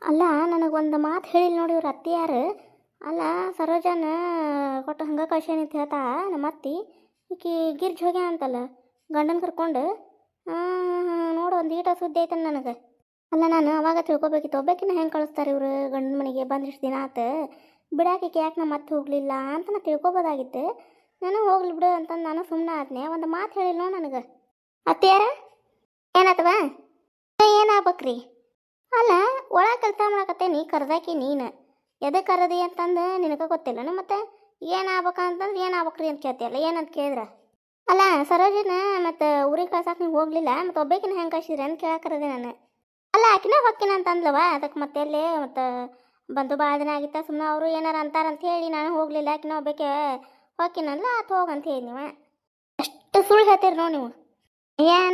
ಅಲ್ಲ ನನಗೊಂದು ಮಾತು ಹೇಳಿಲ್ಲ ನೋಡಿ ಇವ್ರ ಅತ್ತೆಯಾರು. ಅಲ್ಲ, ಸರೋಜನ ಕೊಟ್ಟು ಹಂಗೆ ಕಳ್ಸೇನಿ ಅಂತ ಹೇಳ್ತಾ ನಮ್ಮ ಅತ್ತಿ. ಈಕಿ ಗಿರ್ಜ್ ಹೋಗ್ಯ ಅಂತಲ್ಲ ಗಂಡನ ಕರ್ಕೊಂಡು. ನೋಡು ಒಂದು ಈಟ ಸುದ್ದಿ ಐತನ ನನಗೆ. ಅಲ್ಲ, ನಾನು ಅವಾಗ ತಿಳ್ಕೊಬೇಕಿತ್ತು, ಒಬ್ಬಾಕಿನ ಹೆಂಗೆ ಕಳಿಸ್ತಾರೆ ಇವರು ಗಂಡನ ಮನೆಗೆ ಬಂದಿಷ್ಟು ದಿನ ಆತು, ಬಿಡಾಕಿಗೆ ಯಾಕೆ ನಮ್ಮ ಮತ್ತೆ ಹೋಗಲಿಲ್ಲ ಅಂತ ನಾ ತಿಳ್ಕೊಬೋದಾಗಿತ್ತು. ನಾನು ಹೋಗ್ಲಿ ಬಿಡು ಅಂತಂದು ನಾನು ಸುಮ್ಮನೆ ಆದ್ನೆ. ಒಂದು ಮಾತು ಹೇಳಿಲ್ಲ ನನಗೆ. ಅತ್ತೆಯಾರ ಏನಾತವ? ಏನಾಗ್ಬೇಕ್ರಿ? ಅಲ್ಲ, ಒಳಗೆ ಕೆಲಸ ಮಾಡಕತ್ತೇನಿ, ಕರ್ದಾಕಿ ನೀನು ಎದಕ್ಕೆ ಕರದಿ ಅಂತಂದು ನಿನಗೆ ಗೊತ್ತಿಲ್ಲ. ಮತ್ತೆ ಏನಾಗ್ಬೇಕಂತಂದ್ರೆ ಏನಾಗ್ಬೇಕ್ರಿ ಅಂತ ಕೇಳ್ತೀಯಲ್ಲ, ಏನಂತ ಕೇಳಿದ್ರ? ಅಲ್ಲ, ಸರೋಜಿನ ಮತ್ತು ಊರಿಗೆ ಕಳ್ಸಕ್ಕೆ ನೀವು ಹೋಗಲಿಲ್ಲ, ಮತ್ತು ಒಬ್ಬಾಕಿನ ಹೆಂಗೆ ಕಳ್ಸಿದ್ರಿ ಅಂತ ಕೇಳಕ್ಕರದೆ ನಾನು. ಅಲ್ಲ, ಆಕಿನ ಹೊಕ್ಕಿನ ಅಂತ ಅಂದ್ಲವ, ಅದಕ್ಕೆ ಮತ್ತೆ ಎಲ್ಲಿ ಮತ್ತು ಬಂದು ಭಾಳ ದಿನ ಆಗಿತ್ತ, ಸುಮ್ಮನೆ ಅವರು ಏನಾರು ಅಂತಾರಂತ ಹೇಳಿ ನಾನು ಹೋಗಲಿಲ್ಲ. ಆಕಿನ ಒಬ್ಬಾಕೆ ಹೊಕ್ಕಿನಂದ್ಲ, ಆತು ಹೋಗಂತ ಹೇಳಿ ನೀವು. ಎಷ್ಟು ಸುಳ್ಳು ಹೇಳ್ತೀರಿ ನೋಡಿ ನೀವು.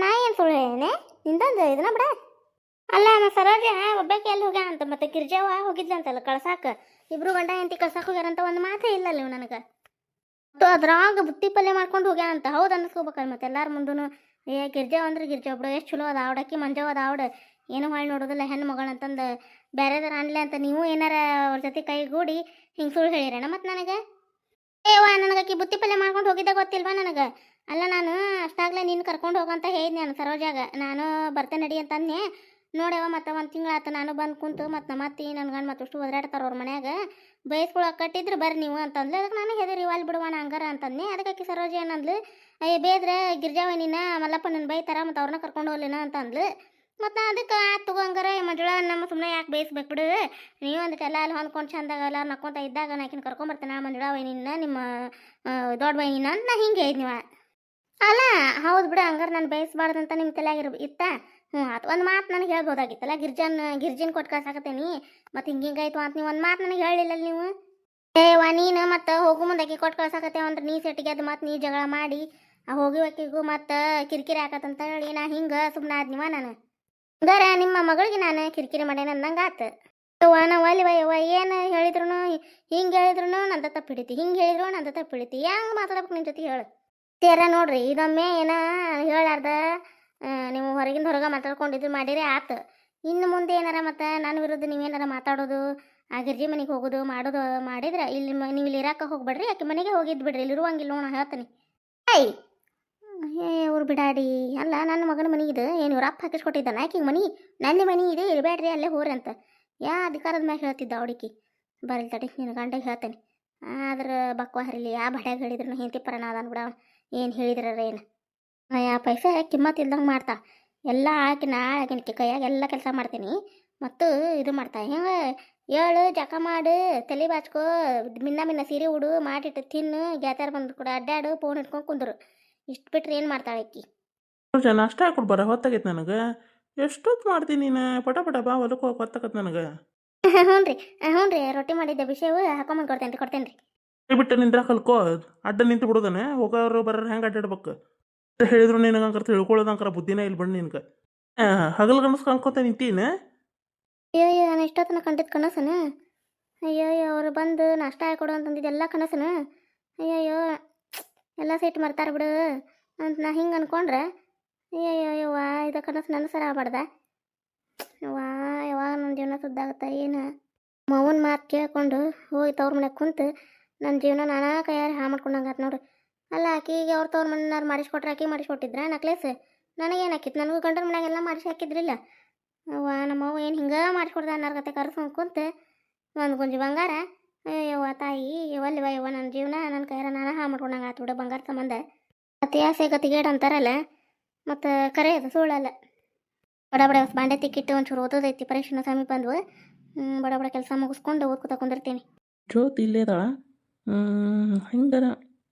ನಾ ಏನು ಸುಳ್ಳು ಹೇಳೇನೆ ನಿಂದೊಂದು ಇದನ್ನ ಬಿಡ. ಅಲ್ಲ, ಸರೋಜ ಒಬ್ಬಾಕೆ ಎಲ್ಲಿ ಹೋಗ್ಯ ಅಂತ, ಮತ್ತೆ ಗಿರ್ಜಾವ ಹೋಗಿದ್ಲಂತಲ್ಲ ಕಳ್ಸಾಕ, ಇಬ್ರು ಗಂಡ ಹೆಂಡತಿ ಕಳ್ಸಾಕ ಹೋಗ್ಯಾರಂತ ಒಂದು ಮಾತೇ ಇಲ್ಲ ನೀವು ನನಗೆ. ಅದ್ರಾಗ ಬುತ್ತಿ ಪಲ್ಯ ಮಾಡ್ಕೊಂಡು ಹೋಗ್ಯಾ ಅಂತ ಹೌದು ಅನ್ನಿಸ್ಕೋಬೇಕಲ್ಲ ಮತ್ತೆ ಎಲ್ಲಾರ ಮುಂದೂ. ಗಿರ್ಜಾವ್ ಅಂದ್ರೆ ಗಿರ್ಜಾವ್ ಬಿಡು, ಎಷ್ಟು ಚಲೋ ಅದ ಆವಡಕ್ಕಿ ಮಂಜವ್ ಅದ ಆವಡ, ಏನು ಹೊಳ್ ನೋಡೋದಿಲ್ಲ ಹೆಣ್ಣು ಮಗಳಂತಂದು ಬೇರೆದಾರ ಅನ್ಲೆ ಅಂತ ನೀವು ಏನಾರ ಅವ್ರ ಜೊತೆ ಕೈಗೂಡಿ ಹಿಂಗೆ ಸುಳ್ಳು ಹೇಳಿರೇನ ಮತ್ತೆ ನನಗೆ? ನನಗೆ ಆಕಿ ಬುತ್ತಿ ಪಲ್ಯ ಮಾಡ್ಕೊಂಡು ಹೋಗಿದ್ದ ಗೊತ್ತಿಲ್ವಾ ನನಗೆ? ಅಲ್ಲ, ನಾನು ಅಷ್ಟಾಗ್ಲೇ ನೀನು ಕರ್ಕೊಂಡು ಹೋಗಂತ ಹೇಳಿದ್ನಿ ನಾನು ಸರೋಜಾಗ, ನಾನು ಬರ್ತೇನೆ ನಡಿ ಅಂತಂದೆ. ನೋಡ್ಯವ ಮತ್ತೆ ಒಂದು ತಿಂಗಳಾತ ನಾನು ಬಂದು ಕುಂತು ಮತ್ತು ನಮ್ಮ ಅತ್ತಿ ನನ್ನ ಗಂಡು ಮತ್ತಷ್ಟು ಒದರಾಡ್ತಾರೆ ಅವ್ರ ಮನ್ಯಾಗ, ಬಯಸ್ಕೊಳಕ್ಕೆ ಕಟ್ಟಿದ್ರೆ ಬರ್ರಿ ನೀವು ಅಂತಂದ್ಲು. ಅದಕ್ಕೆ ನಾನು ಹೆದರಿ ಅಲ್ಲಿ ಬಿಡುವಾನ ಹಂಗಾರ ಅಂತಂದೆ. ಅದಕ್ಕೆ ಆಕಿ ಸರೋಜ ಏನಂದ್ಲು, ಅಯ್ಯ ಬೇದ್ರೆ ಗಿರ್ಜಾವ ನಿನ್ನ ಮಲ್ಲಪ್ಪನ ಬೈತಾರ ಮತ್ತು ಅವ್ರನ್ನ ಕರ್ಕೊಂಡು ಹೋಗ್ಲಿನ ಅಂತಂದ್ಲು. ಮತ್ತು ಅದಕ್ಕೆ ಆತು ತಗೋ ಹಂಗಾರ ಮಂಜುಳ ನಮ್ಮ ಸುಮ್ಮನೆ ಯಾಕೆ ಬೇಯಿಸ್ಬೇಕು ಬಿಡು, ನೀವು ಅದಕ್ಕೆ ಎಲ್ಲ ಅಲ್ಲಿ ಹೊಂದ್ಕೊಂಡು ಚಂದಾಗ ಎಲ್ಲ ನಕ್ಕೊಂತ ಇದ್ದಾಗ ನಾಕಿನ ಕರ್ಕೊಂಬರ್ತೇನೆ ಮಂಜುಳ ವೈನಿನ ನಿಮ್ಮ ದೊಡ್ಡ ವೈನಿನ ಅಂತ ನಾ ಹಿಂಗೆ ಹೇಳಿದ್ ನೀವು. ಅಲ್ಲ ಹೌದು ಬಿಡು, ಹಂಗಾರೆ ನಾನು ಬೇಯಿಸ್ಬಾರ್ದಂತ ನಿಮ್ಮ ತಲೆಯಾಗಿರ್ ಇತ್ತ. ಅದು ಒಂದು ಮಾತು ನನಗೆ ಹೇಳ್ಬೋದಾಗಿತ್ತಲ್ಲ, ಗಿರ್ಜಿನ ಕೊಟ್ಟು ಕಳ್ಸಾಕತ್ತೇನಿ ಮತ್ತು ಹಿಂಗಾಯ್ತು ಅಂತ ನೀವು ಒಂದು ಮಾತು ನನಗೆ ಹೇಳಿಲ್ಲ ನೀವು. ನೀನು ಮತ್ತು ಹೋಗು ಮುಂದಾಕಿ ಕೊಟ್ಟು ಕಳ್ಸಾಕತ್ತೇವ ಅಂದ್ರೆ ನೀ ಸೆಟ್ಟಿಗೆ ಅದು ಮತ್ತು ನೀ ಜಗಳ ಮಾಡಿ ಆ ಹೋಗಿ ಅಕ್ಕಿಗೂ ಮತ್ತು ಕಿರಿಕಿರಿ ಆಕತ್ತಂತ ಹೇಳಿ ನಾ ಹಿಂಗೆ ಸುಮ್ಮನೆ ಆದ್ನಿವ ನಾನು. ಹಂಗಾರ ನಿಮ್ಮ ಮಗಳಿಗೆ ನಾನು ಕಿರಿಕಿರಿ ಮಾಡೇನ ಅಂದಂಗೆ ಆತು. ನಾವು ಅಲ್ಲಿ ವಯ್ಯವ ಏನು ಹೇಳಿದ್ರು ಹಿಂಗೆ ಹೇಳಿದ್ರು ನಂದ ತಪ್ಪು ಹಿಡಿತಿ, ಹಿಂಗೆ ಹೇಳಿದ್ರು ನಂದ ತಪ್ಪು ಹಿಡಿತಿ, ಹೆಂಗೆ ಮಾತಾಡ್ಬೇಕು ನಿನ್ನ ಜೊತೆ ಹೇಳು. ತೀರ ನೋಡ್ರಿ, ಇದೊಮ್ಮೆ ಏನ ಹೇಳಾರ್ದ ನೀವು ಹೊರಗೆ ಮಾತಾಡ್ಕೊಂಡಿದ್ದು ಮಾಡಿರಿ ಆತು. ಇನ್ನು ಮುಂದೆ ಏನಾರ ಮತ್ತು ನನ್ನ ವಿರುದ್ಧ ನೀವೇನಾರ ಮಾತಾಡೋದು, ಆ ಗಿರ್ಜಿ ಮನೆಗೆ ಹೋಗೋದು ಮಾಡೋದು ಮಾಡಿದ್ರೆ ಇಲ್ಲಿ ನೀವು ಇಲ್ಲಿ ಇರಾಕ ಹೋಗ್ಬೇಡ್ರಿ, ಆಕೆ ಮನೆಗೆ ಹೋಗಿದ್ದು ಬಿಡ್ರಿ, ಇಲ್ಲಿ ಇರುವಂಗಿಲ್ಲ ನೋಡ ಹೇಳ್ತೀನಿ. ಏಯ್ ಅವ್ರು ಬಿಡಾಡಿ. ಅಲ್ಲ, ನನ್ನ ಮಗನ ಮನೆ ಇದು ಏನು ಇವ್ರು ಅಪ್ಪ ಹಾಕಿಸ್ಕೊಟ್ಟಿದ್ದಾನೆ ಆಕಿಗೆ ಮನೆ, ನನ್ನ ಮನೆ ಇದೆ ಇರಬೇಡ್ರಿ ಅಲ್ಲೇ ಹೋರಿ ಅಂತ ಅಧಿಕಾರದ ಮ್ಯಾಗ ಹೇಳ್ತಿದ್ದ ಅವಡಿಕೆ. ಬರಲಿ ತಡಿ ನಿನ್ನ ಗಂಡಗೆ ಹೇಳ್ತೇನೆ. ಆದ್ರೆ ಬಕ್ವಾ ಹರಿಲಿ ಯಾವ ಬಡ್ಯಾಗ ಹೇಳಿದ್ರು ಹೆಂಡತಿ ಪರನ ಅದನ್ ಬಿಡ, ಏನು ಹೇಳಿದ್ರ ಏನು ಪೈಸೆ ಕಿಮ್ಮತ್ ಇಲ್ದಂಗೆ ಮಾಡ್ತಾ ಎಲ್ಲ ಆಕಿನ ಕೈಯಾಗ ಎಲ್ಲ ಕೆಲಸ ಮಾಡ್ತೀನಿ ಮತ್ತು ಇದು ಮಾಡ್ತಾ ಹೆಂಗೆ ಏಳು ಜಕ ಮಾಡು, ತಲೆ ಬಾಚ್ಕೋ, ಮಿನ್ನ ಸೀರೆ ಉಡು, ಮಾಡಿಟ್ಟು ತಿನ್ನು, ಗ್ಯಾತಾರ ಬಂದು ಕೂಡ ಅಡ್ಡಾಡು, ಫೋನ್ ಇಟ್ಕೊಂಡು ಕುಂದ್ರು. ಇಷ್ಟು ಬಿಟ್ರೆ ಏನು ಮಾಡ್ತಾಳೆ ಆಕಿ? ನಾಷ್ಟ ಹಾಕ್ಬಿಟ್ಟು ಬರ ಹೊತ್ತಾಗೈತೆ ನನಗೆ. ಎಷ್ಟೊತ್ತು ಮಾಡ್ತೀನಿ ನೀನು? ಪಟ ಪಟ ಬಾ ಹೊಲಕ್ಕೆ ಹೋಗಿ ಹೊತ್ತಾಗತ್ತೆ ನನಗೆ. ಹ್ಞೂ ರೀ, ಹ್ಞೂ ರೀ, ರೊಟ್ಟಿ ಮಾಡಿದ್ದೆ ಬಿಸಿವು ಹಾಕೊಂಬಂದು ಕೊಡ್ತೇನೆ ರೀ. ಬಿಟ್ಟು ನಿಂದ್ರ ಕಲ್ಕೋ, ಅಡ್ಡ ನಿಂತು ಬಿಡೋದನೆ, ಹೋಗೋರು ಬರೋರು ಹೆಂಗೆ ಅಡ್ಡಾಡ್ಬೇಕು ಹೇಳಿದ್ರು ನಿನಗಂಕರ ತಿಳ್ಕೊಳ್ಳೋದಂಕರ ಬುದ್ಧಿನೇ ಇಲ್ಲಿ ಬಂದು ನಿನ್ಗೆ. ಹಗಲು ಗನಸು ಕನ್ಕೋತ ನಿಂತೀನಿ. ಅಯ್ಯೋ ನಾನು ಎಷ್ಟೊತ್ತನ ಕಂಡಿದ್ದು ಕನಸನ. ಅಯ್ಯೋ ಅವರು ಬಂದು ನಾಷ್ಟ ಹಾಕೊಡು ಅಂತಂದಿದ್ದೆಲ್ಲ ಕನಸನ. ಅಯ್ಯಯ್ಯೋ ಎಲ್ಲ ಸಿಟ್ಟು ಮರ್ತಾರೆ ಬಿಡು ಅಂತ ನಾ ಹಿಂಗೆ ಅನ್ಕೊಂಡ್ರೆ ಅಯ್ಯಯ್ಯವ್ವ ಇದು ಕನಸು ನನ್ನ ಸರ ಆಗ್ಬಾರ್ದ. ಯಾವಾಗ ನನ್ನ ಜೀವನ ಸುದ್ದಾಗುತ್ತೆ ಏನು? ಮವನ ಮಾತು ಕೇಳ್ಕೊಂಡು ಹೋಗಿ ತವ್ರ ಮನೆಗೆ ಕುಂತು ನನ್ನ ಜೀವನ ನಾನಾ ಕೈಯಾರಿ ಹಾಳು ಮಾಡ್ಕೊಂಡಂಗಾತು ನೋಡು. ಅಲ್ಲ, ಆಕಿಗೆ ಅವ್ರ ತವ್ರ ಮನೆಯಾರು ಮಾಡಿಸ್ಕೊಟ್ರೆ ಆಕಿ ಮಾಡಿಸ್ಕೊಟ್ಟಿದ್ರ ನಕ್ಲೇಸ್? ನನಗೇನು ಹಾಕಿತ್ತು? ನನಗೂ ಗಂಡನ ಮನೆಯಾಗೆಲ್ಲ ಮಾಡಿಸಿ ಹಾಕಿದ್ರಿಲ್ಲ. ಅವ್ವ ನಮ್ಮವ್ವ ಏನು ಹಿಂಗೆ ಮಾಡಿಸ್ಕೊಡ್ದ ಅನ್ನರ್ಗತೆ ಕರ್ಸ್ಕೊಂಡು ಕುಂತು ಒಂದು ಗುಂಜಿ ಬಂಗಾರ. ಅಯ್ಯವ್ವ ತಾಯಿ ಒಲ್ಲಿವ ಯವ್ವ, ನನ್ನ ಜೀವನ ನನ್ನ ಕೈಯಾರ ನಾನಾ ಹಾಳು ಮಾಡ್ಕೊಂಡಂಗೆ ಆತು ಬಿಡು. ಬಂಗಾರ ಸಂಬಂಧ ಅತಿ ಆಸೆ ಗತಿಗೇಡು ಅಂತಾರಲ್ಲ, ಮತ್ತು ಕರೆ ಅದು ಸುಳ್ಳಲ್ಲ. ಬಡ ಬಡ ಬಾಂಡೆ ತಿಕ್ಕಿಟ್ಟು ಒಂಚೂರು ಓದೋದೈತಿ, ಪರೀಕ್ಷೆನ ಸಮೀಪ ಬಂದ್ವು. ಬಡ ಬಡ ಕೆಲಸ ಮುಗಿಸ್ಕೊಂಡು ಓದ್ಕೊತ ಕುಂದಿರ್ತೀನಿ. ಜ್ಯೋತಿ ಇಲ್ಲೇ ಅದಾಳ. ಹಿಂಗಾರ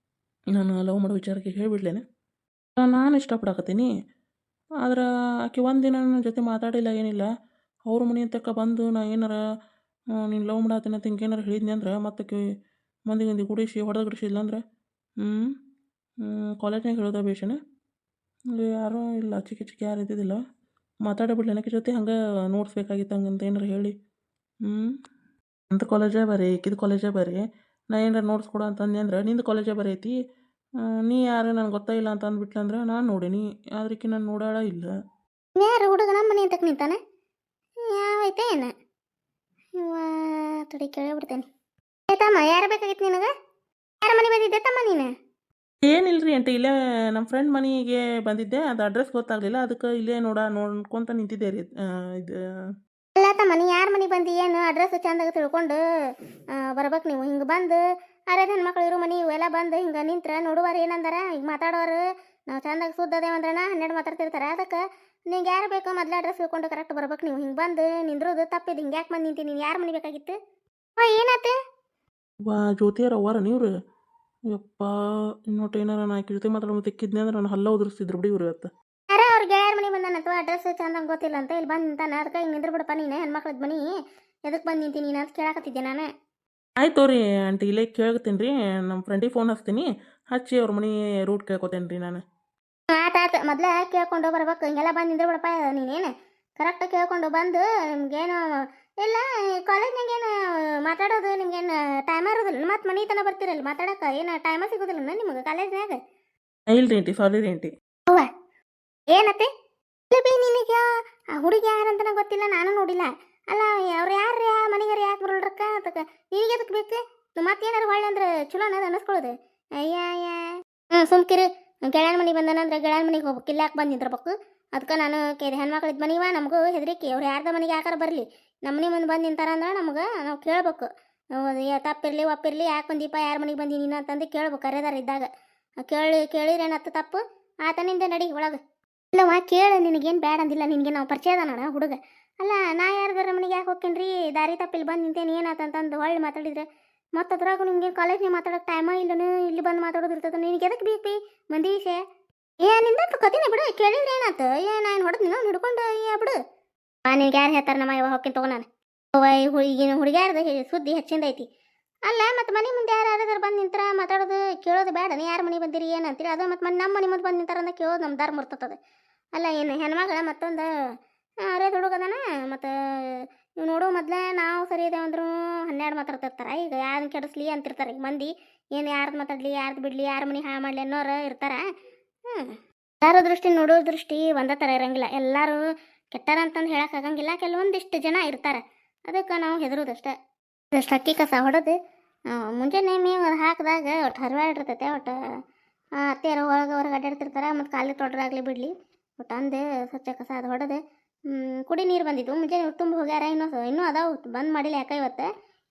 ನಾನು ಲವ್ ಮಾಡೋ ವಿಚಾರಕ್ಕೆ ಹೇಳಿಬಿಡ್ಲೇನೆ. ನಾನು ಇಷ್ಟಪಡಕತ್ತೀನಿ, ಆದ್ರೆ ಆಕೆ ಒಂದಿನ ನನ್ನ ಜೊತೆ ಮಾತಾಡಿಲ್ಲ ಏನಿಲ್ಲ. ಅವ್ರ ಮನೆ ತಕ್ಕ ಬಂದು ನಾ ಏನಾರ ನೀನು ಲವ್ ಮಾಡತ್ತೀನಿ ಅಂತ ಹಿಂಗೇನಾರು ಹೇಳಿದ್ನಿ ಅಂದ್ರೆ ಮತ್ತೆ ಮಂದಿ ಗುಡಿಸಿ ಹೊಡೆದು ಗಿಡಿಸಿಲ್ಲ ಅಂದ್ರೆ ಕಾಲೇಜ್ನಾಗ ಹೇಳೋದ ಬೇಷನ. ಇಲ್ಲಿ ಯಾರೂ ಇಲ್ಲ, ಚಿಕ್ಕಿ ಯಾರು ಇದ್ದಿದ್ದಿಲ್ಲ. ಮಾತಾಡಬಿಡ್ಲಿ ನನಗೆ ಜೊತೆ ಹಂಗೆ ನೋಡ್ಸ್ಬೇಕಾಗಿತ್ತು ಹಂಗಂತ ಏನಾರು ಹೇಳಿ. ಅಂತ ಕಾಲೇಜೇ ಬರೀ ಈಕಿದ ಕಾಲೇಜೇ ಬರೀ ನಾ ಏನಾರು ನೋಡ್ಸ್ಕೊಡು ಅಂತಂದೆ ಅಂದ್ರೆ ನಿಂದು ಕಾಲೇಜೇ ಬರೀ ಐತಿ, ನೀ ಯಾರು ನನಗೆ ಗೊತ್ತಾಯಿಲ್ಲ ಅಂತ ಅಂದ್ಬಿಟ್ಲಂದ್ರೆ ನಾನು ನೋಡೀನಿ, ಆದ್ರಿಕಿ ನಾನು ನೋಡಾಳ ಇಲ್ಲ. ಯಾರು ಹುಡುಗ ನಮ್ಮ ಮನೆ ಅಂತಕ್ಕೆ ನಿಂತಾನೆ? ಯಾವೈತೆ ಏನು? ತಡಿ ಕೇಳೇ ಬಿಡ್ತೇನೆ. ತಮ್ಮ ಯಾರು ಬೇಕಾಗಿತ್ತು ನಿನಗೆ? ಯಾರ ಮನೆ ಬಂದಿದ್ದೆ ತಮ್ಮ ನೀನು? ಏನಿಲ್ರಿ ಆಂಟಿ, ಇಲ್ಲೇ ನಮ್ಮ ಫ್ರೆಂಡ್ ಮನೆಗೆ ಬಂದಿದ್ದೆ. ಅದು ಅಡ್ರೆಸ್ ಗೊತ್ತಾಗಲಿಲ್ಲ, ಅದಕ್ಕೆ ಇಲ್ಲೇ ನೋಡ್ಕೊಂತ ನಿಂತಿದ್ದೆ ರೀ. ಇದು ಅಲ್ಲ ತಮ್ಮ, ನೀ ಯಾರ ಮನೆ ಬಂದು ಏನು ಅಡ್ರೆಸ್ ಚಂದಾಗ ತಿಳ್ಕೊಂಡು ಬರ್ಬೇಕು ನೀವು. ಹಿಂಗೆ ಬಂದು ಅರೇದ ಹೆಣ್ಮಕ್ಳು ಇರೋ ಮನೆ ಇವೆಲ್ಲ ಬಂದು ಹಿಂಗೆ ನಿಂತ್ರೆ ನೋಡುವಾರ ಏನಂದಾರ, ಈಗ ಮಾತಾಡೋರು ನಾವು ಚಂದಾಗ ಸುದ್ದದೇವಂದ್ರಣ 12 ಮಾತಾಡ್ತಿರ್ತಾರೆ. ಅದಕ್ಕೆ ನಿಂಗೆ ಯಾರು ಬೇಕೋ ಮೊದಲು ಅಡ್ರೆಸ್ ತಿಳ್ಕೊಂಡು ಕರೆಕ್ಟ್ ಬರ್ಬೇಕು ನೀವು. ಹಿಂಗೆ ಬಂದು ನಿಂದ್ರೋದು ತಪ್ಪಿದ್ದು. ಹಿಂಗೆ ಯಾಕೆ ಬಂದು ನಿಂತೀನಿ? ನೀನು ಯಾರ ಮನೆ ಬೇಕಾಗಿತ್ತು? ಏನಾಯ್ತು? ಜ್ಯೋತಿಯರ ಅವ್ವಾರ ನೀವ್ರಿ? ಯಪ್ಪ, ಇನ್ನೊಟ್ಟು ಏನಾರ ನಾ ಜೊತೆ ಮಾತಾಡೋ ತೆಕ್ಕಿದ್ನೆ ಅಂದ್ರೆ ನಾನು ಹಲ್ಲ ಉದುರಿಸ್ತಿದ್ರು ಬಿಡಿ ಇವ್ರು ಇವತ್ತು. ಯಾರೋ ಅವ್ರ ಗೆಳೆಯರ ಮನೆ ಬಂದಾನಂತ, ಅಡ್ರೆಸ್ ಚಂದಂಗೆ ಗೊತ್ತಿಲ್ಲ ಅಂತ ಇಲ್ಲಿ ಬಂದು ನಿಂತಾನ. ಅದಕ್ಕೆ ಹಿಂಗೆ ನಿಂದ್ರು ಬಿಡಪ್ಪ ನೀನು, ಹೆಣ್ಮಕ್ಳದ ಮನೆ ಎದಕ್ಕೆ ಬಂದು ನಿಂತೀನಿ ನೀನು ಅಂತ ಕೇಳಾಕತ್ತಿದ್ದೆ ನಾನು. ಆಯ್ತು ರೀ ಆಂಟಿ, ಇಲ್ಲೇ ಕೇಳ್ತೀನಿ ರೀ. ನಮ್ಮ ಫ್ರೆಂಡಿಗೆ ಫೋನ್ ಹಚ್ತೀನಿ, ಹಚ್ಚಿ ಅವ್ರ ಮನೆ ರೂಟ್ ಕೇಳ್ಕೊತೇನೆ ರೀ ನಾನು. ಆಯ್ತು, ಮೊದಲೇ ಕೇಳ್ಕೊಂಡು ಬರ್ಬೇಕು. ಹಿಂಗೆಲ್ಲ ಬಂದು ನಿಂದ್ರು ಬಿಡಪ್ಪ ನೀನೇನು ಕರೆಕ್ಟ್ ಕೇಳ್ಕೊಂಡು ಬಂದು. ನಿಮ್ಗೇನು ಇಲ್ಲ ಕಾಲೇಜ್ನಾಗೇನು ಮಾತಾಡೋದು ನಿಮ್ಗೇನು ಟೈಮ ಇರೋದಿಲ್ಲ? ಮತ್ತು ಮನೆ ತನಕ ಬರ್ತೀರಲ್ಲ ಮಾತಾಡೋಕೆ, ಏನು ಟೈಮ ಸಿಗೋದಿಲ್ಲ ನಿಮ್ಗೆ ಕಾಲೇಜ್ನಾಗ? ಇಲ್ರಿ ಆಂಟಿ, ಸಾರಿ ರೀ ಆಂಟಿ. ಅವ್ವ ಏನತ್ತೆ? ಇಲ್ಲ ಬಿ, ನಿನಗೆ ಆ ಹುಡುಗಿ ಯಾರಂತ ನಂಗೆ ಗೊತ್ತಿಲ್ಲ, ನಾನು ನೋಡಿಲ್ಲ. ಅಲ್ಲ ಅವ್ರು ಯಾರು ಮನೆಗಾರ ಯಾಕೆ ಬರೋಲ್ರಕ್ಕ? ಅದಕ್ಕೆ ನಿನಗೆ ಅದಕ್ಕೆ ಬೇಕು? ಮತ್ತೇನಾರು ಹೊಳ್ಳಿ ಅಂದ್ರೆ ಚಲೋ ಅನ್ನೋದು ಅನ್ನಿಸ್ಕೊಳ್ಳೋದು. ಅಯ್ಯ ಸುಮ್ಕಿರು. ಗೆಳೆಯನ ಮನೆಗೆ ಬಂದಾನಂದ್ರೆ ಗೆಳೆಯನ ಮನೆಗೆ ಹೋಗ್ಬೇಕು, ಇಲ್ಲ ಯಾಕೆ ಬಂದು ನಿಂತಿರ್ಬೇಕು? ಅದಕ್ಕೆ ನಾನು ಕೇಳಿದೆ, ಹೆಣ್ಮಕ್ಳಿದ್ ಮನೆವ ನಮಗೂ ಹೆದರಿಕೆ. ಅವ್ರು ಯಾರ್ದ ಮನೆಗೆ ಯಾಕಾರ ಬರಲಿ, ನಮ್ಮ ಮನೆ ಮುಂದೆ ಬಂದು ನಿಂತಾರಂದ್ರೆ ನಮ್ಗೆ ನಾವು ಕೇಳ್ಬೇಕು. ತಪ್ಪಿರಲಿ ಒಪ್ಪಿರಲಿ, ಯಾಕೆ ಬಂದೀಪ, ಯಾರ ಮನೆಗೆ ಬಂದಿ ನೀನು ಅಂತಂದು ಕೇಳ್ಬೇಕು ಕರೆದಾರ ಇದ್ದಾಗ. ಕೇಳಿರೇನತ್ತು ತಪ್ಪು ಆತನಿಂದ ನಡಿ ಒಳಗೆ. ಇಲ್ಲವ ಕೇಳು, ನಿನಗೇನು ಬ್ಯಾಡ ಅಂದಿಲ್ಲ. ನಿನಗೆ ನಾವು ಪರಿಚಯ ಅದ ಹುಡುಗ. ಅಲ್ಲ ನಾ ಯಾರ್ದಾರ ಮನೆಗೆ ಯಾಕೆ ಹೋಗ್ತೇನೆ ರೀ, ದಾರಿ ತಪ್ಪಿಲ್ಲಿ ಬಂದು ನಿಂತೇನೆ ಏನಾತಂತಂದು ಹೊಳ್ಳಿ ಮಾತಾಡಿದ್ರೆ ಮತ್ತು ಅದ್ರಾಗ ನಿಮ್ಗೆ ಕಾಲೇಜ್ನಾಗ ಮಾತಾಡೋಕೆ ಟೈಮ ಇಲ್ಲನು, ಇಲ್ಲಿ ಬಂದು ಮಾತಾಡೋದು ಇರ್ತದೆ. ನಿನಗೆ ಎದಕ್ಕೆ ಬೇಕು ಮಂದಿ ವಿಷಯ? ಏನಿಂದ ಕತಿನ ಬಿಡು, ಕೇಳಿದ್ರೆ ಏನಾಯ್ತು? ನಾನು ಹೊಡೆದು ನೀನು ಹಿಡ್ಕೊಂಡು ಬಿಡು. ನಿನ್ಗೆ ಯಾರು ಹೇಳ್ತಾರೆ ನಮ್ಮ ಇವಾಗ ಹೋಗ್ತೀನಿ ತಗೋ ನಾನು. ಈಗಿನ ಹುಡುಗ್ಯಾರ್ದು ಸುದ್ದಿ ಹೆಚ್ಚಿಂದ ಐತಿ. ಅಲ್ಲ ಮತ್ತು ಮನೆ ಮುಂದೆ ಯಾರು ಬಂದು ನಿಂತರ ಮಾತಾಡೋದು ಕೇಳೋದು ಬೇಡ. ನೀ ಯಾರು ಮನೆ ಬಂದಿರಿ ಏನಂತೀರಿ? ಅದು ಮತ್ತು ನಮ್ಮ ಮನೆ ಮುಂದೆ ಬಂದು ನಿಂತಾರಂದ ಕೇಳೋದು ನಮ್ಮ ಧರ್ಮ ಇರ್ತದೆ. ಅಲ್ಲ ಏನು ಹೆಣ್ಮಗಳ ಮತ್ತೊಂದು ಅರೇದ ಹುಡುಗದಾನ. ಮತ್ತು ಇವು ನೋಡು, ಮೊದಲೇ ನಾವು ಸರಿ ಇದೆ ಅಂದ್ರೂ 12 ಮಾತಾಡ್ತಿರ್ತಾರೆ. ಈಗ ಯಾರನ್ನ ಕೆಡಿಸ್ಲಿ ಅಂತಿರ್ತಾರೆ ಈಗ ಮಂದಿ. ಏನು ಯಾರ್ದು ಮಾತಾಡಲಿ, ಯಾರ್ದು ಬಿಡಲಿ, ಯಾರ ಮನೆ ಹಾಳು ಮಾಡಲಿ ಅನ್ನೋರು ಇರ್ತಾರೆ. ಎಲ್ಲರೂ ದೃಷ್ಟಿ ನೋಡೋ ದೃಷ್ಟಿ ಒಂದೇ ಥರ ಇರೋಂಗಿಲ್ಲ. ಎಲ್ಲರೂ ಕೆಟ್ಟಾರ ಅಂತಂದು ಹೇಳೋಕ್ಕಾಗಂಗಿಲ್ಲ. ಕೆಲವೊಂದಿಷ್ಟು ಜನ ಇರ್ತಾರೆ, ಅದಕ್ಕೆ ನಾವು ಹೆದರೋದಷ್ಟೇ. ಅದಷ್ಟು ಅಕ್ಕಿ ಕಸ ಹೊಡೆದು ಮುಂಜಾನೆ ಮೇವು ಹಾಕಿದಾಗ ಒಟ್ಟು ಹರಿವಾಡಿರ್ತೈತೆ. ಒಟ್ಟು ಅತ್ತೆಯರು ಹೊರಗೆ ಅಡ್ಡಾಡ್ತಿರ್ತಾರೆ. ಮತ್ತು ಕಾಲಿಗೆ ತೊಡ್ರಾಗಲಿ ಬಿಡಲಿ ಒಟ್ಟು ಅಂದೆ ಸ್ವಚ್ಛ ಕಸ ಅದು ಹೊಡೆದು ಕುಡಿ ನೀರು ಬಂದಿದ್ದು ಮುಂಜಾನೆ ತುಂಬ ಹೋಗ್ಯಾರ. ಇನ್ನೂ ಅದಾವು ಬಂದ್ ಮಾಡಿಲ್ಲ ಯಾಕೆ ಇವತ್ತು.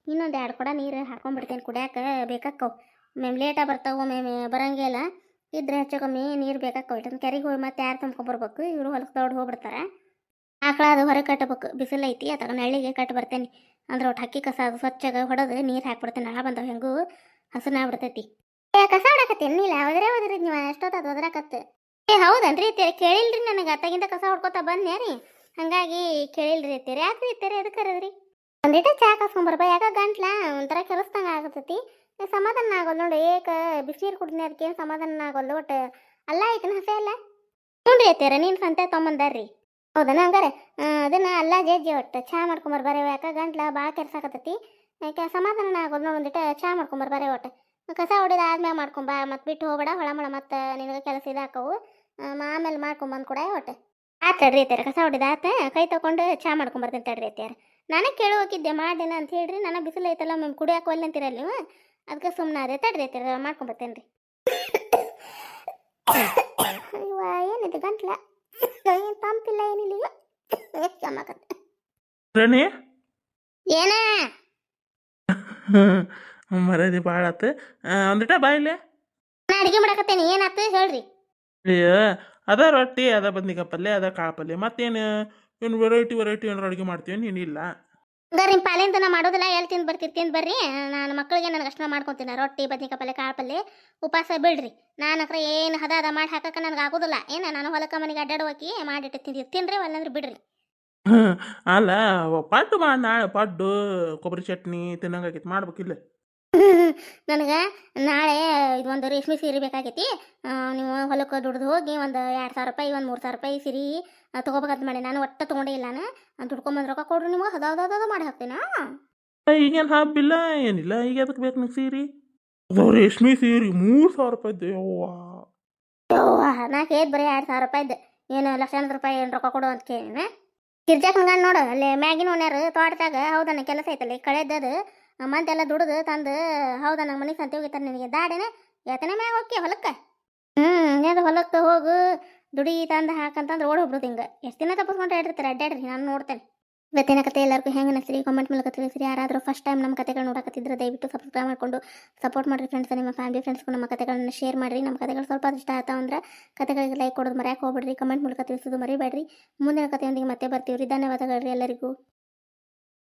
ಇನ್ನೊಂದು 2 ಕೊಡ ನೀರು ಹಾಕೊಂಡ್ಬಿಡ್ತೇನೆ ಕುಡಿಯೋಕೆ. ಬೇಕಾಕ್ಕವು ಮ್ಯಾಮ್ ಲೇಟಾಗಿ ಬರ್ತಾವೆ, ಮ್ಯಾಮ್ ಬರೋಂಗೇ ಇಲ್ಲ. ಇದ್ರೆ ಹೆಚ್ಚು ಕಮ್ಮಿ ನೀರು ಬೇಕಾಕ್ಕವು. ಇಟ್ಟು ಕೆರೆಗೆ ಹೋಗಿ ಮತ್ತೆ ಯಾರು ತುಂಬ್ಕೊಂಬರ್ಬೇಕು? ಇವರು ಹೊಲಕ್ಕೆ ದೊಡ್ಡ ಹೋಗ್ಬಿಡ್ತಾರೆ. ಆಕಳ ಅದು ಹೊರಗೆ ಕಟ್ಟಬೇಕು, ಬಿಸಿಲು ಐತಿ. ಅಥವಾ ನಳ್ಳಿಗೆ ಕಟ್ಟಿ ಬರ್ತೇನೆ ಅಂದ್ರೆ ಒಟ್ಟು ಹಕ್ಕಿ ಕಸ ಅದು ಸ್ವಚ್ಛಗೆ ಹೊಡೆದು ನೀರು ಹಾಕ್ಬಿಡ್ತೇನೆ. ನಳ ಬಂದವು ಹೆಂಗೂ ಹಸುನ ಆಗ್ಬಿಡ್ತೈತಿ. ಕಸ ಹೊಡಕತ್ತೇನಿಲ್ಲ ಇಲ್ಲ ಒದ್ರಿ ನೀವು ಎಷ್ಟೊತ್ತದು ಒದ್ರಾಕತ್ತು. ಹೌದನ್ರಿ ಕೇಳಿಲ್ರಿ ನನಗೆ. ಅತ್ತಾಗಿಂದ ಕಸ ಹೊಡ್ಕೊತಾ ಬಂದ್ನೇ ರೀ, ಹಾಗಾಗಿ ಕೇಳಿಲ್ರಿ ಅತ್ತೀರಿ. ಯಾಕ್ರಿ ಅತ್ತೀರಿ ಅದಕ್ಕೆ ಕರದ್ರಿ? ಒಂದಿಟ್ಟು ಚಾ ಕಾಸ್ಕೊಂಬರ್ಬ, ಯಾಕೆ ಗಂಟ್ಲ ಒಂಥರ ಕೆಲಿಸ್ದಂಗೆ ಆಗತೈತಿ. ಸಮಾಧಾನ ಆಗೋಲ್ಲ ನೋಡಿ. ಬಿಸಿನೀರು ಕುಡಿದ್ನಿ, ಅದಕ್ಕೇನು ಸಮಾಧಾನ ಆಗೋಲ್ಲ. ಒಟ್ಟು ಅಲ್ಲ ಐತನ ಹಸೆ ಅಲ್ಲ ನೋಡ್ರಿ ಅತ್ತೀರ. ನೀನು ಸಂತೆ ತೊಗೊಂಬಂದಾರ್ರಿ ಹೌದನ? ಹಂಗಾರೆ ಅದನ್ನ ಅಲ್ಲ ಜಜ್ಜಿ ಒಟ್ಟು ಚಾ ಮಾಡ್ಕೊಂಬರ್ಬಾರೆ. ಯಾಕೆ ಗಂಟ್ಲ ಭಾಳ ಕೆಲ್ಸಾಕತ್ತೈತಿ. ಯಾಕೆ ಸಮಾಧಾನ ಆಗೋದು ನೋಡಿ. ಒಂದಿಟ್ಟು ಚಾ ಮಾಡ್ಕೊಂಬರ್ಬಾರೆ. ಒಟ್ಟು ಕಸ ಹೊಡೆದು ಆದ್ಮ್ಯಾಗ ಮಾಡ್ಕೊಂಬ, ಮತ್ತು ಬಿಟ್ಟು ಹೋಗ್ಬೇಡ ಹೊಳಮಳ. ಮತ್ತು ನಿನಗೆ ಕೆಲಸ ಇದಾಕವು, ಆಮೇಲೆ ಮಾಡ್ಕೊಂಬಂದು ಕೂಡ ಒಟ್ಟು ಆತು ತಡ್ರಿ ಅತ್ಯಾರ. ಕಸ ಹೊಡೆದ ಆತ, ಕೈ ತೊಗೊಂಡು ಚಾ ಮಾಡ್ಕೊಂಬರ್ತೀನಿ ತಡ್ರಿ ಅತ್ಯಾರ. ನಾನೇ ಕೇಳಿ ಹೋಗಿದ್ದೆ ಮಾಡೇನ ಅಂತ ಹೇಳ್ರಿ. ನಾನು ಬಿಸಿಲು ಐತಲ್ಲ ಮ್ಯಾಮ್ ಕುಡಿಯೋಕೆ ಒಲ್ಲೆ ಅಂತೀರಲ್ಲ ನೀವು, ಅದಕ್ಕೆ ಸುಮ್ಮನೆ ಅದೇ ತಡ್ರಿ ಅತ್ಯಾರ ಮಾಡ್ಕೊಂಬರ್ತೇನೆ ರೀ. ಇವ ಏನಿದೆ ಗಂಟ್ಲ ಏನು ತಂಪಿಲ್ಲ ಏನಿಲ್ಲ. ಎಷ್ಟು ಜಮಾಕತ್ತೆ ಏನ ಮರದಿ ಭಾಳ ಆತು. ಒಂದಿಟ ಬಾಯಿಲೆ ನಾ ಅಡುಗೆ ಮಾಡಕತ್ತೇನೆ. ಏನಾಯ್ತು ಹೇಳ್ರಿ? ಅಯ್ಯ ಅದ ರೊಟ್ಟಿ, ಅದ ಬದ್ನಿಕಾಯಿ ಪಲ್ಯ, ಅದ ಕಾಳು ಪಲ್ಯ. ಮತ್ತೇನು ಏನು ವೆರೈಟಿ ಏನಾರು ಅಡುಗೆ ಮಾಡ್ತೀವಿ? ನೀನಿಲ್ಲ ಹಂಗಾರೆ ನಿಮ್ಮ ಪಾಲಿಂದ ನಾ ಮಾಡೋದಿಲ್ಲ. ಎಲ್ಲಿ ತಿಂದು ಬರ್ತೀರಿ ತಿಂದು ಬರ್ರಿ. ನಾನು ಮಕ್ಕಳಿಗೆ ನನಗೆ ಅಷ್ಟು ಮಾಡ್ಕೊತೀನಿ. ರೊಟ್ಟಿ ಬದ್ನಿಕಾಯಿ ಪಲ್ಯ ಕಾಳು ಪಲ್ಯ ಉಪವಾಸ ಬಿಡ್ರಿ. ನಾನು ಹತ್ರ ಏನು ಹದ ಮಾಡಿ ಹಾಕಕ್ಕೆ ನನಗೆ ಆಗೋದಿಲ್ಲ. ಏನು ನಾನು ಹೊಲಕ್ಕೆ ಮನೆಗೆ ಅಡ್ಡಾಡುವಕಿ ಮಾಡಿಟ್ಟು ತಿನ್ರಿ, ಅಲ್ಲಂದ್ರೆ ಬಿಡ್ರಿ. ಅಲ್ಲ ಪಡ್ಡು ಮಾಡಿ ನಾಳೆ ಪಡ್ಡು ಕೊಬ್ಬರಿ ಚಟ್ನಿ ತಿನ್ನಂಗಾಗೈತಿ, ಮಾಡ್ಬೇಕಿಲ್ಲ? ನನಗೆ ನಾಳೆ ಇದೊಂದು ರೇಷ್ಮೆ ಸೀರೆ ಬೇಕಾಗೈತಿ. ನೀವು ಹೊಲಕ್ಕೆ ದುಡ್ದು ಹೋಗಿ ಒಂದು 2,000 ರೂಪಾಯಿ, ಒಂದು 3,000 ರೂಪಾಯಿ ಸೀರೆ ತೊಗೋಬೇಕಂತ ಮಾಡಿ. ನಾನು ಒಟ್ಟು ತೊಗೊಂಡೇ ಇಲ್ಲ. ನಾನು ದುಡ್ಕೊಂಬಂದು ರೊಕ್ಕ ಕೊಡ್ರಿ ನಿಮಗೆ ಹದ ಮಾಡಿ ಹಾಕ್ತೀನಾ? ಈಗೇನು ಹಬ್ಬಿಲ್ಲ ಏನಿಲ್ಲ. ಈಗ ಅದಕ್ಕೆ ಬೇಕು ನಿಂಗೆ ಸೀರೆ? ಅದು ರೇಷ್ಮೆ ಸೀರೆ 3,000 ರೂಪಾಯಿದ್ದು. ನಾ ಕೇಳಿದ್ ಬರೀ 2,000 ರೂಪಾಯಿದ್ದು. ಏನು ಲಕ್ಷಾಂತರ ರೂಪಾಯಿ ಏನು ರೊಕ್ಕ ಕೊಡು ಅಂತ ಕೇಳಿನ. ಗಿರ್ಜಾಕ್ ಮಗನ್ ನೋಡು ಅಲ್ಲಿ ಮ್ಯಾಗಿನ ಓನ್ಯಾರು ತೋಟದಾಗ ಹೌದಣ್ಣ ಕೆಲಸ ಐತಲ್ಲಿ ಕಳೆದದು ಮಂದೆಲ್ಲ ದುಡ್ದು ತಂದು ಹೌದಣ್ಣ ಮನೆ ಸಂತೆ ಹೋಗಿರ್ತಾರೆ ನಿನಗೆ ದಾಡೇನೆ ಯಾತನೆ ಮ್ಯಾಗ ಹೋಗಿ ಹೊಲಕ್ಕೆ ಏನಾದ್ರು ಹೊಲಕ್ಕೆ ಹೋಗು ದುಡಿ ತಂದು ಹಾಕಂತಂದ್ರೆ ಓಡಿ ಹೋಗ್ಬಿಡುದು ಹಿಂಗೆ ಎಷ್ಟು ದಿನ ತಪ್ಪಿಸ್ಕೊಂಡು ಇರ್ತಾರೆ ಅಡ್ಡಾಡ್ರಿ ನಾನು ನೋಡ್ತೇನೆ ಇವತ್ತಿನ ಕತೆ ಎಲ್ಲರಿಗೂ ಹೆಂಗೆ ಅನಿಸ್ರಿ ಕಾಮೆಂಟ್ ಮೂಲಕ ತಿಳಿಸ್ರಿ ಯಾರಾದರೂ ಫಸ್ಟ್ ಟೈಮ್ ನಮ್ಮ ಕತೆಗಳು ನೋಡಕತ್ತಿದ್ರೆ ದಯವಿಟ್ಟು ಸಬ್ಸ್ಕ್ರೈಬ್ ಮಾಡಿಕೊಂಡು ಸಪೋರ್ಟ್ ಮಾಡಿರಿ ಫ್ರೆಂಡ್ಸ್ ನಿಮ್ಮ ಫ್ಯಾಮಿಲಿ ಫ್ರೆಂಡ್ಸ್ಗೂ ನಮ್ಮ ಕತೆಗಳನ್ನ ಶೇರ್ ಮಾಡಿರಿ ನಮ್ಮ ಕತೆಗಳು ಸ್ವಲ್ಪ ಇಷ್ಟ ಆಯ್ತು ಅಂದ್ರೆ ಕತೆಗಳಿಗೆ ಲೈಕ್ ಕೊಡೋದು ಮರ್ಯಾಕೆ ಹೋಗ್ಬಿಡ್ರಿ ಕಮೆಂಟ್ ಮೂಲಕ ತಿಳಿಸೋದು ಮರಿಬೇಡ್ರಿ ಮುಂದಿನ ಕತೆಯೊಂದಿಗೆ ಮತ್ತೆ ಬರ್ತೀವಿ ರೀ ಧನ್ಯವಾದಗಳು ರೀ ಎಲ್ಲರಿಗೂ